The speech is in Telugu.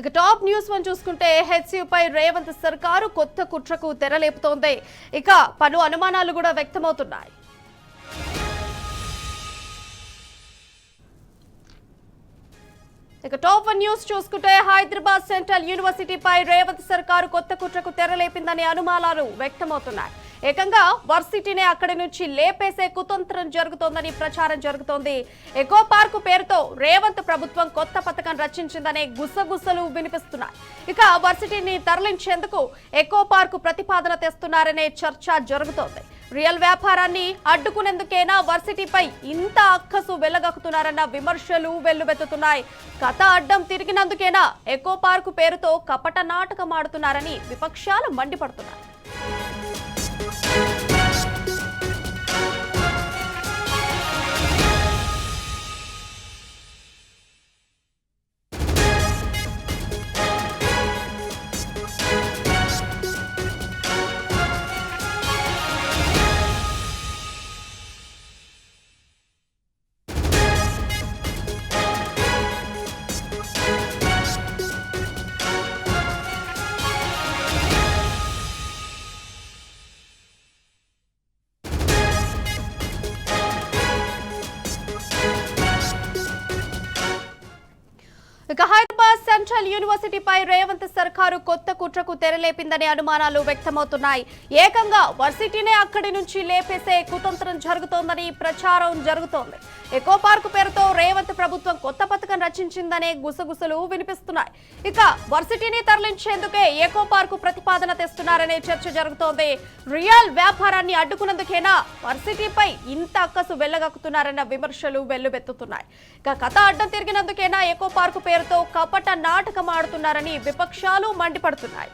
ఇక టాప్ న్యూస్ వన్ చూసుకుంటే హెచ్సియుపై రేవంత్ సర్కారు కొత్త కుట్రకు తెరలేపుతోంది. ఇక పలు అనుమానాలు కూడా వ్యక్తమవుతున్నాయి. ఇక టాప్ వన్ న్యూస్ చూసుకుంటే హైదరాబాద్ సెంట్రల్ యూనివర్సిటీపై రేవంత్ సర్కారు కొత్త కుట్రకు తెరలేపిందనే అనుమానాలు వ్యక్తమవుతున్నాయి. ఏకంగా వర్సిటీనే అక్కడి నుంచి లేపేసే కుతంత్రం జరుగుతోందని ప్రచారం జరుగుతోంది. ఎకో పార్కు పేరుతో రేవంత్ ప్రభుత్వం కొత్త పథకం రచించిందనే గుసగుసలు వినిపిస్తున్నాయి. ఇక వర్సిటీని తరలించేందుకు ఎకో పార్కు ప్రతిపాదన తెస్తున్నారనే చర్చ జరుగుతోంది. రియల్ వ్యాపారాన్ని అడ్డుకునేందుకేనా వర్సిటీపై ఇంత అక్కసు వెళ్లగక్కుతున్నారన్న విమర్శలు వెల్లువెత్తుతున్నాయి. కథ అడ్డం తిరిగినందుకేనా ఎకో పార్కు పేరుతో కపట నాటకం ఆడుతున్నారని విపక్షాలు మండిపడుతున్నాయి. ఇక హైదరాబాద్ సెంట్రల్ యూనివర్సిటీపై రేవంత్ సర్కారు కొత్త కుట్రకు తెరలేపిందనే అనుమానాలు వ్యక్తమవుతున్నాయి. ఏకంగా వర్సిటీనే అక్కడి నుంచి లేపేసే కుతంత్రం జరుగుతోందని ప్రచారం జరుగుతోంది. ఎకో పార్కు పేరుతో రేవంత్ ప్రభుత్వం కొత్త పథకం రచించిందనే గుసగుసలు వినిపిస్తున్నాయి. ఇక వర్సిటీని తరలించేందుకే ఎకో పార్కు ప్రతిపాదన తెస్తున్నారనే చర్చ జరుగుతోంది. రియల్ వ్యాపారాన్ని అడ్డుకునేందుకేనా వర్సిటీపై ఇంత అక్కసు వెళ్లగక్కుతున్నారన్న విమర్శలు వెల్లువెత్తుతున్నాయి. ఇక కథ అడ్డం తిరిగినందుకేనా ఎకో పార్కు పేరుతో కపట నాటకం ఆడుతున్నారని విపక్షాలు మండిపడుతున్నాయి.